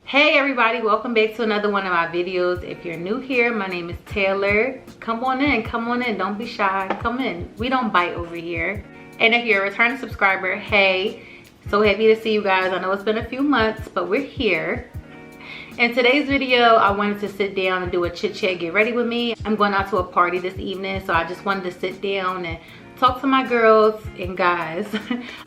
Hey everybody, welcome back to another one of my videos. If you're new here, my name is Taylor. Come on in, don't be shy, come in. We don't bite over here. And if you're a returning subscriber, hey, so happy to see you guys. I know it's been a few months, but we're here. In today's video, I wanted to sit down and do a chit chat, get ready with me. I'm going out to a party this evening, so I just wanted to sit down and talk to my girls and guys.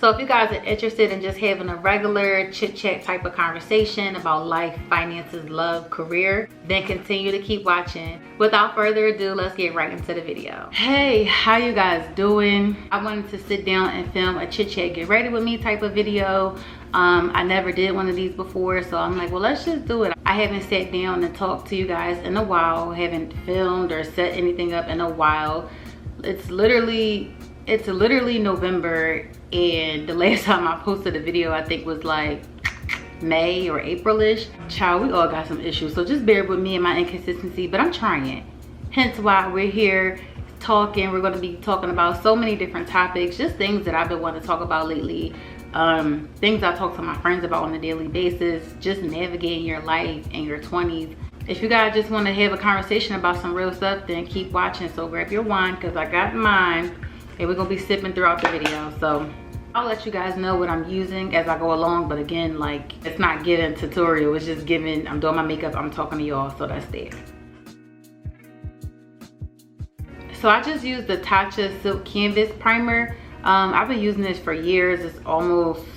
So if you guys are interested in just having a regular chit chat type of conversation about life, finances, love, career, then continue to keep watching. Without further ado, let's get right into the video. Hey, how you guys doing? I wanted to sit down and film a chit chat, get ready with me type of video. I never did one of these before, so I'm like, well, let's just do it. I haven't sat down and talked to you guys in a while, haven't filmed or set anything up in a while. It's literally November, and the last time I posted a video I think was like May or April-ish. Child, we all got some issues, so just bear with me and my inconsistency, but I'm trying. Hence why we're here talking. We're going to be talking about so many different topics, just things that I've been wanting to talk about lately, things I talk to my friends about on a daily basis, just navigating your life in your 20s. If you guys just want to have a conversation about some real stuff, then keep watching. So grab your wine, because I got mine, and we're gonna be sipping throughout the video. So I'll let you guys know what I'm using as I go along, but again, like, it's not giving tutorial, it's just giving, I'm doing my makeup, I'm talking to y'all, so that's there. So I just used the Tatcha Silk Canvas Primer. I've been using this for years. It's almost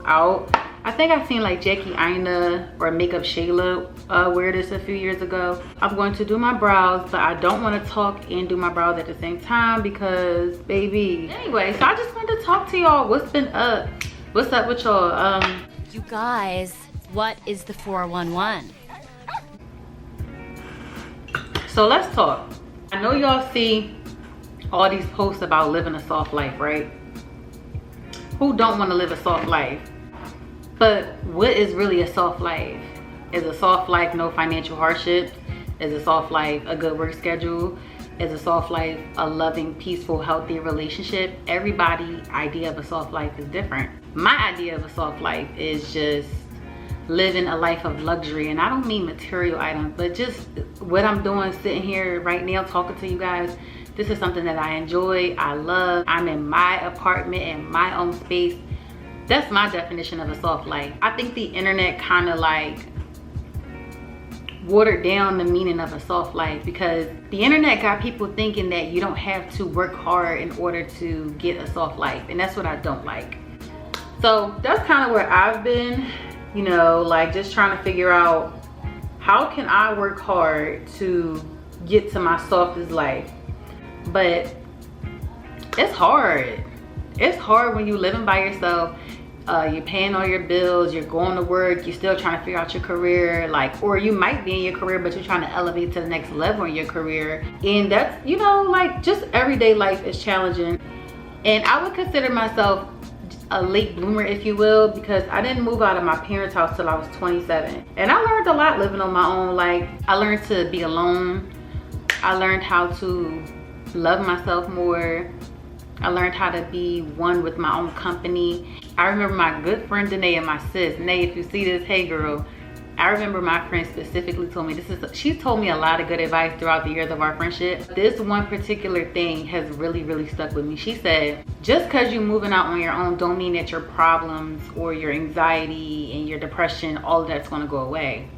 out. I think I've seen like Jackie Aina or Makeup Shayla wear this a few years ago. I'm going to do my brows, but I don't want to talk and do my brows at the same time because, baby. Anyway, so I just wanted to talk to y'all. What's been up? What's up with y'all? You guys, what is the 411? So let's talk. I know y'all see all these posts about living a soft life, right? Who don't want to live a soft life? But what is really a soft life? Is a soft life no financial hardships? Is a soft life a good work schedule? Is a soft life a loving, peaceful, healthy relationship? Everybody's idea of a soft life is different. My idea of a soft life is just living a life of luxury. And I don't mean material items, but just what I'm doing sitting here right now talking to you guys. This is something that I enjoy, I love. I'm in my apartment, in my own space. That's my definition of a soft life. I think the internet kind of like watered down the meaning of a soft life, because the internet got people thinking that you don't have to work hard in order to get a soft life, and that's what I don't like. So that's kind of where I've been, you know, like just trying to figure out how can I work hard to get to my softest life. But it's hard. It's hard when you're living by yourself. You're paying all your bills, you're going to work, you're still trying to figure out your career, like, or you might be in your career but you're trying to elevate to the next level in your career. And that's, you know, like, just everyday life is challenging. And I would consider myself a late bloomer, if you will, because I didn't move out of my parents' house till I was 27. And I learned a lot living on my own. Like, I learned to be alone. I learned how to love myself more. I learned how to be one with my own company. I remember my good friend Danae and my sis. Nay, if you see this, hey girl. I remember my friend specifically told me she told me a lot of good advice throughout the years of our friendship. This one particular thing has really stuck with me. She said, just because you're moving out on your own don't mean that your problems or your anxiety and your depression, all of that's gonna go away.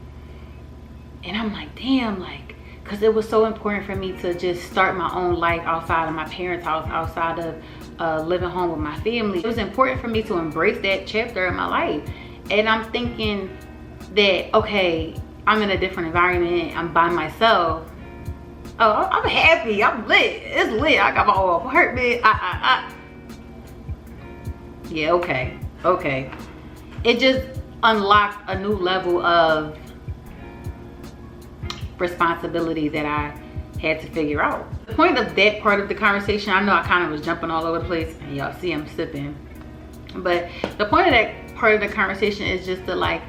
And I'm like, damn, like, because it was so important for me to just start my own life outside of my parents' house, outside of living home with my family. It was important for me to embrace that chapter in my life. And I'm thinking that, okay, I'm in a different environment, I'm by myself. Oh, I'm happy, I'm lit, it's lit, I got my own apartment, yeah, okay. It just unlocked a new level of responsibility that I had to figure out. The point of that part of the conversation, I know I kind of was jumping all over the place, and y'all see I'm sipping, but the point of that part of the conversation is just to like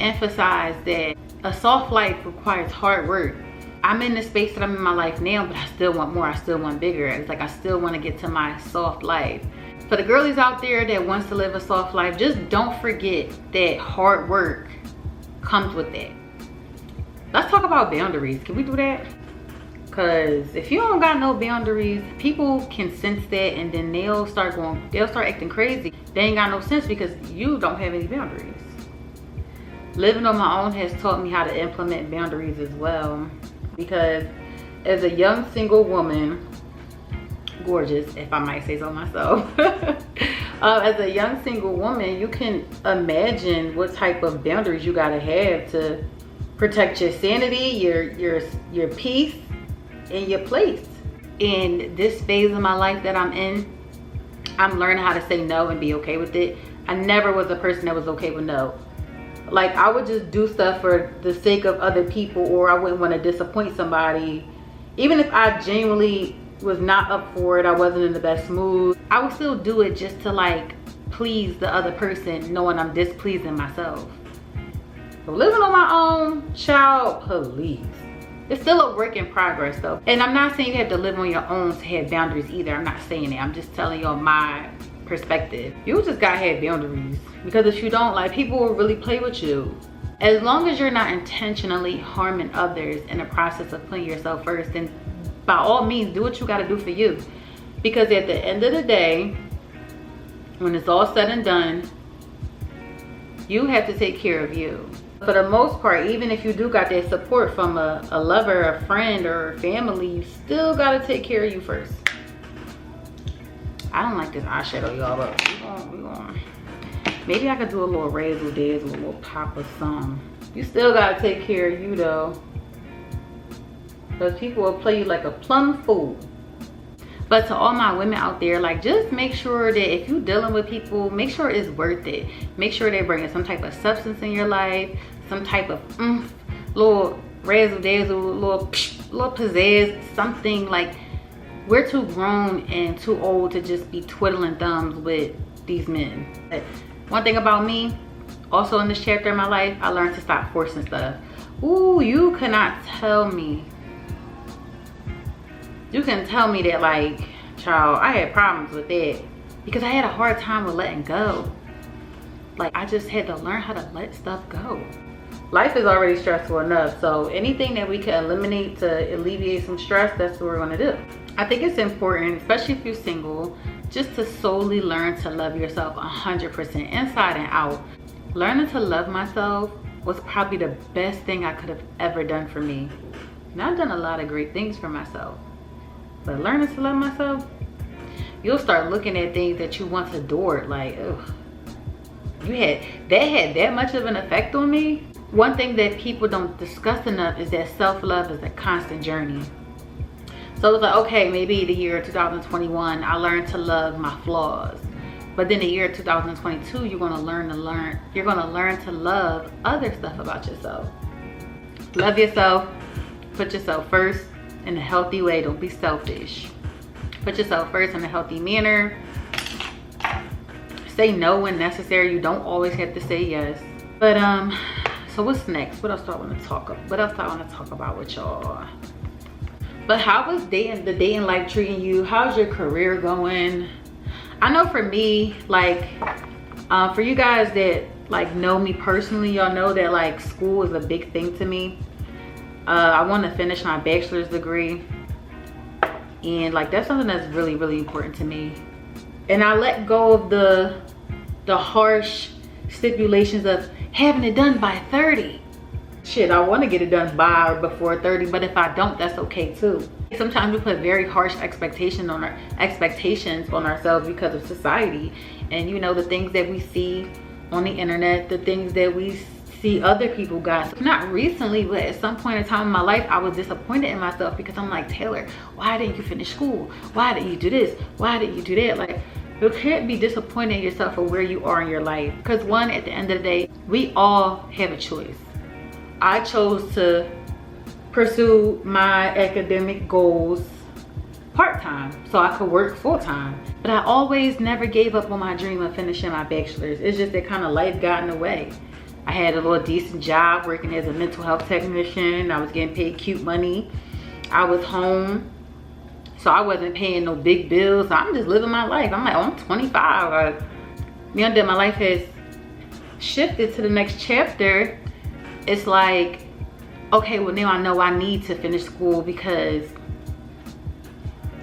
emphasize that a soft life requires hard work. I'm in the space that I'm in my life now, but I still want more, I still want bigger. It's like I still want to get to my soft life. For the girlies out there that wants to live a soft life, just don't forget that hard work comes with that. Let's talk about boundaries. Can we do that? Because if you don't got no boundaries, people can sense that, and then they'll start acting crazy. They ain't got no sense because you don't have any boundaries. Living on my own has taught me how to implement boundaries as well. Because as a young single woman, gorgeous, if I might say so myself, as a young single woman, you can imagine what type of boundaries you gotta have to protect your sanity, your peace, and your place. In this phase of my life that I'm in, I'm learning how to say no and be okay with it. I never was a person that was okay with no. Like, I would just do stuff for the sake of other people, or I wouldn't want to disappoint somebody. Even if I genuinely was not up for it, I wasn't in the best mood, I would still do it just to like please the other person, knowing I'm displeasing myself. So living on my own, child, please. It's still a work in progress though. And I'm not saying you have to live on your own to have boundaries either. I'm not saying that. I'm just telling y'all my perspective. You just gotta have boundaries, because if you don't, like, people will really play with you. As long as you're not intentionally harming others in the process of putting yourself first, then by all means do what you gotta do for you. Because at the end of the day, when it's all said and done, you have to take care of you. For the most part, even if you do got that support from a lover, a friend, or family, you still gotta take care of you first. I don't like this eyeshadow, y'all, but we gonna, maybe I could do a little razzle dazzle, a little pop of some. You still gotta take care of you though, because people will play you like a plum fool. But to all my women out there, like, just make sure that if you're dealing with people, make sure it's worth it. Make sure they're bringing some type of substance in your life, some type of little razzle dazzle, little pizzazz, something. Like, we're too grown and too old to just be twiddling thumbs with these men. One thing about me, also in this chapter of my life, I learned to stop forcing stuff. Ooh, you cannot tell me. You can tell me that, like, child, I had problems with that because I had a hard time with letting go. Like, I just had to learn how to let stuff go. Life is already stressful enough, so anything that we can eliminate to alleviate some stress, that's what we're gonna do. I think it's important, especially if you're single, just to solely learn to love yourself 100% inside and out. Learning to love myself was probably the best thing I could have ever done for me. And I've done a lot of great things for myself. But learning to love myself, you'll start looking at things that you once adored, like, ugh, had that much of an effect on me. One thing that people don't discuss enough is that self-love is a constant journey. So it's like, okay, maybe the year 2021, I learned to love my flaws. But then the year 2022, you're gonna learn to love other stuff about yourself. Love yourself, put yourself first. In a healthy way. Don't be selfish. Put yourself first in a healthy manner. Say no when necessary. You don't always have to say yes. But so what's next? What else do I want to talk about? What else do I want to talk about with y'all? But how was the dating life treating you? How's your career going? I know for me, like, for you guys that like know me personally, y'all know that like school is a big thing to me. I want to finish my bachelor's degree, and like that's something that's really, really important to me. And I let go of the harsh stipulations of having it done by 30. Shit, I want to get it done by or before 30, but if I don't, that's okay too. Sometimes we put very harsh expectations on ourselves because of society, and you know, the things that we see on the internet, the things that we see other people got. Not recently, but at some point in time in my life, I was disappointed in myself because I'm like, Taylor, why didn't you finish school? Why didn't you do this? Why didn't you do that? Like, you can't be disappointed in yourself for where you are in your life, because one, at the end of the day, we all have a choice. I chose to pursue my academic goals part-time so I could work full-time, but I always never gave up on my dream of finishing my bachelor's. It's just that kind of life got in the way. I had a little decent job working as a mental health technician. I was getting paid cute money. I was home So I wasn't paying no big bills. I'm just living my life. I'm like, oh, I'm 25. Now that my life has shifted to the next chapter, it's like, okay, well now I know I need to finish school because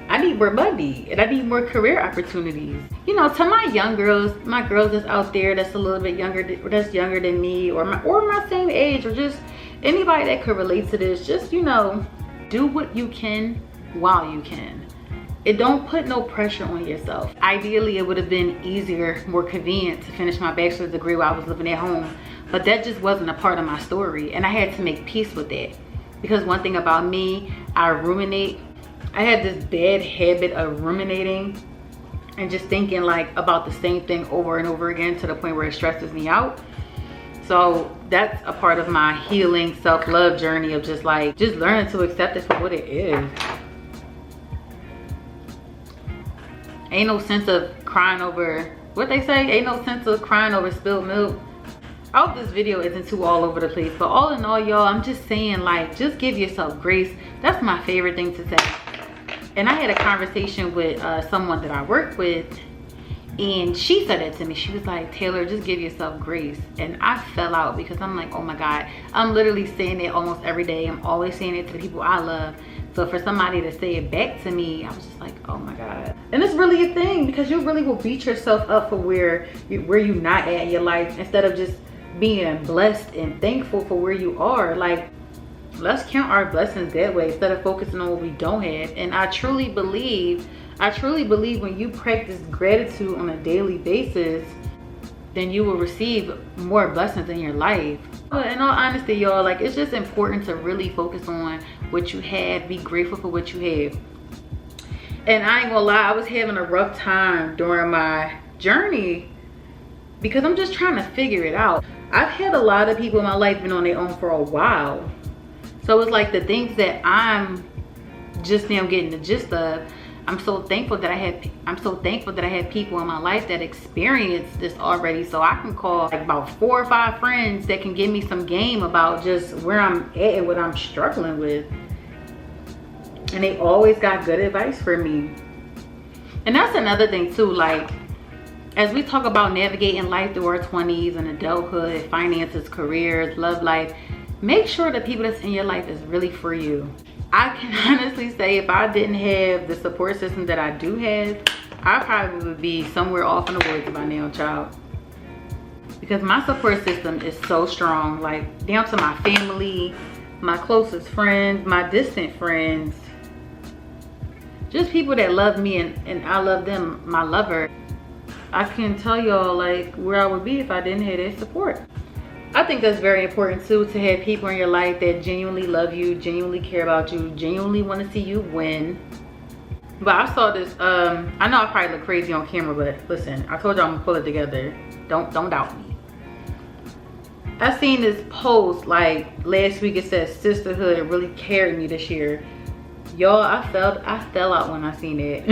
I need more money and I need more career opportunities. You know, to my young girls, my girls that's out there that's a little bit younger, that's younger than me, or my same age, or just anybody that could relate to this, just, you know, do what you can while you can. It don't put no pressure on yourself. Ideally, it would have been easier, more convenient to finish my bachelor's degree while I was living at home, but that just wasn't a part of my story, and I had to make peace with that. Because one thing about me, I ruminate. I had this bad habit of ruminating and just thinking like about the same thing over and over again to the point where it stresses me out. So that's a part of my healing self-love journey of just learning to accept it for what it is. Ain't no sense of crying over, what they say, ain't no sense of crying over spilled milk. I hope this video isn't too all over the place, but all in all, y'all, I'm just saying, like, just give yourself grace. That's my favorite thing to say. And I had a conversation with someone that I work with, and she said that to me. She was like, Taylor, just give yourself grace. And I fell out because I'm like, oh my God, I'm literally saying it almost every day. I'm always saying it to the people I love. So for somebody to say it back to me, I was just like, oh my God. And it's really a thing, because you really will beat yourself up for where you're not at in your life, instead of just being blessed and thankful for where you are. Like, let's count our blessings that way instead of focusing on what we don't have. And I truly believe when you practice gratitude on a daily basis, then you will receive more blessings in your life. But in all honesty, y'all, like, it's just important to really focus on what you have, be grateful for what you have. And I ain't gonna lie, I was having a rough time during my journey because I'm just trying to figure it out. I've had a lot of people in my life been on their own for a while. So it's like the things that I'm just now getting the gist of, I'm so thankful that I have people in my life that experienced this already. So I can call like about 4 or 5 friends that can give me some game about just where I'm at and what I'm struggling with. And they always got good advice for me. And that's another thing too, like, as we talk about navigating life through our 20s and adulthood, finances, careers, love life, make sure the people that's in your life is really for you. I can honestly say, if I didn't have the support system that I do have, I probably would be somewhere off in the woods by now, child. Because my support system is so strong, like down to my family, my closest friends, my distant friends, just people that love me and I love them, my lover. I can tell y'all like where I would be if I didn't have that support. I think that's very important too, to have people in your life that genuinely love you, genuinely care about you, genuinely want to see you win. But I saw this, I know I probably look crazy on camera, but listen, I told y'all I'm gonna pull it together. Don't doubt me. I seen this post like last week. It says sisterhood really carried me this year. Y'all, I fell out when I seen it.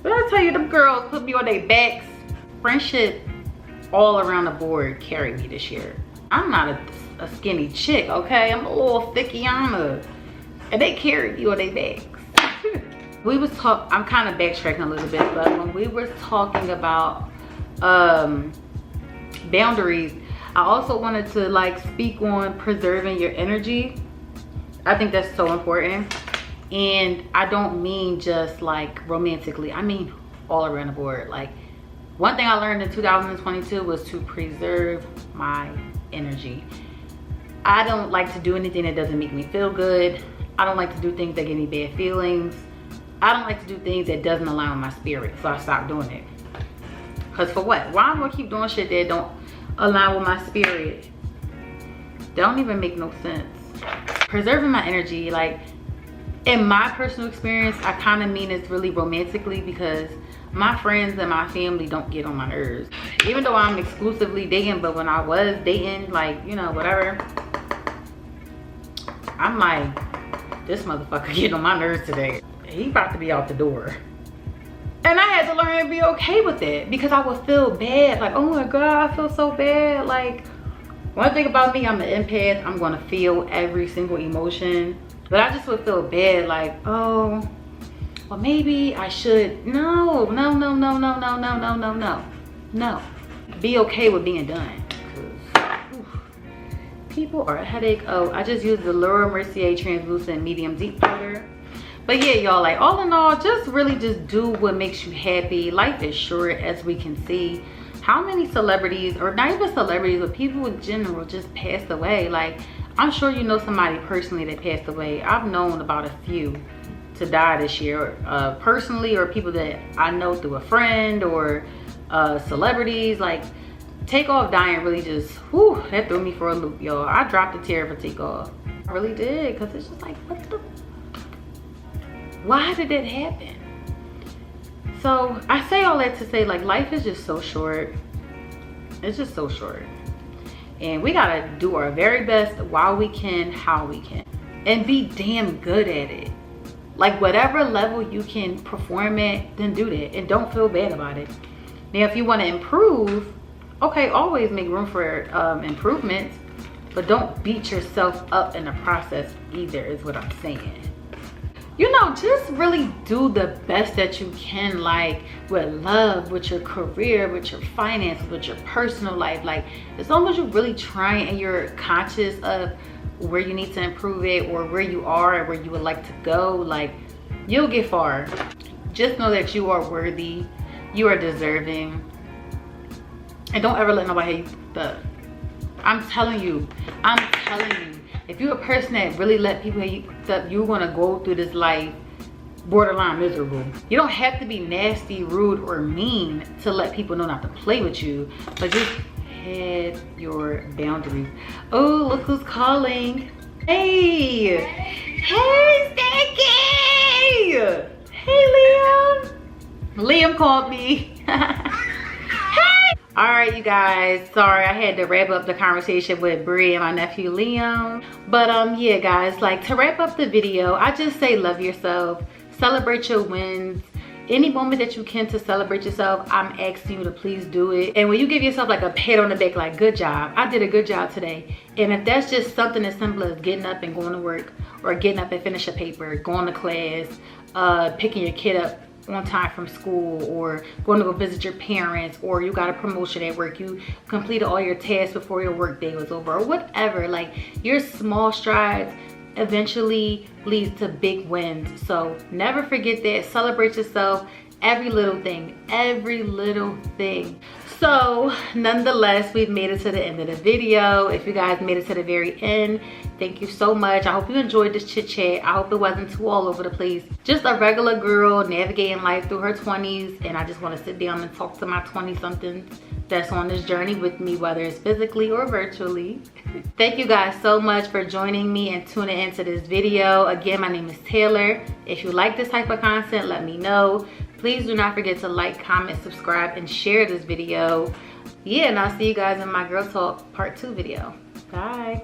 But I tell you, them girls put me on their backs. Friendship all around the board carried me this year. I'm not a skinny chick, okay? I'm a little thickiana. And they carried you on their backs. I'm kind of backtracking a little bit, but when we were talking about boundaries, I also wanted to like speak on preserving your energy. I think that's so important. And I don't mean just like romantically, I mean all around the board. Like, one thing I learned in 2022 was to preserve my energy. I don't like to do anything that doesn't make me feel good. I don't like to do things that give me bad feelings. I don't like to do things that doesn't align with my spirit, so I stopped doing it. Cause for what? Why am I gonna keep doing shit that don't align with my spirit? That don't even make no sense. Preserving my energy, like, in my personal experience, I kind of mean it's really romantically, because my friends and my family don't get on my nerves. Even though I'm exclusively dating, but when I was dating, like, you know, whatever, I'm like, this motherfucker getting on my nerves today. He about to be out the door. And I had to learn to be okay with it, because I would feel bad. Like, oh my God, I feel so bad. Like, one thing about me, I'm an empath. I'm gonna feel every single emotion. But I just would feel bad, like, oh, well, maybe I should. No. No. Be okay with being done. People are a headache. Oh, I just used the Laura Mercier translucent medium deep powder. But yeah, y'all, like all in all, just really just do what makes you happy. Life is short, as we can see. How many celebrities, or not even celebrities, but people in general just passed away? Like, I'm sure you know somebody personally that passed away. I've known about a few to die this year, personally, or people that I know through a friend, or celebrities. Like, Takeoff dying really just, whew, that threw me for a loop, y'all. I dropped a tear for Takeoff. I really did, because it's just like, what the, why did that happen? So I say all that to say, like, life is just so short. It's just so short. And we gotta do our very best while we can, how we can. And be damn good at it. Like, whatever level you can perform at, then do that. And don't feel bad about it. Now, if you wanna improve, okay, always make room for improvements. But don't beat yourself up in the process either, is what I'm saying. You know, just really do the best that you can, like with love, with your career, with your finances, with your personal life. Like, as long as you're really trying and you're conscious of where you need to improve it, or where you are and where you would like to go, like, you'll get far. Just know that you are worthy, you are deserving, and don't ever let nobody hate you up. I'm telling you, if you're a person that really let people hate you up, you're gonna go through this life borderline miserable. You don't have to be nasty, rude, or mean to let people know not to play with you, but just have your boundaries. Oh, look who's calling. Hey, hey, Stacky. Hey, Liam called me. All right, you guys, sorry I had to wrap up the conversation with Bree and my nephew Liam. But yeah, guys, like, to wrap up the video, I just say love yourself, celebrate your wins. Any moment that you can to celebrate yourself, I'm asking you to please do it. And when you give yourself like a pat on the back, like, good job, I did a good job today. And if that's just something as simple as getting up and going to work, or getting up and finish a paper, going to class, picking your kid up on time from school, or going to go visit your parents, or you got a promotion at work, you completed all your tasks before your work day was over, or whatever, like, your small strides eventually leads to big wins. So never forget that. Celebrate yourself, every little thing, every little thing. So nonetheless, we've made it to the end of the video. If you guys made it to the very end, thank you so much. I hope you enjoyed this chit chat. I hope it wasn't too all over the place. Just a regular girl navigating life through her 20s, and I just want to sit down and talk to my 20-somethings that's on this journey with me, whether it's physically or virtually. Thank you guys so much for joining me and tuning into this video. Again, my name is Taylor. If you like this type of content, let me know. Please do not forget to like, comment, subscribe, and share this video. Yeah, and I'll see you guys in my Girl Talk Part 2 video. Bye.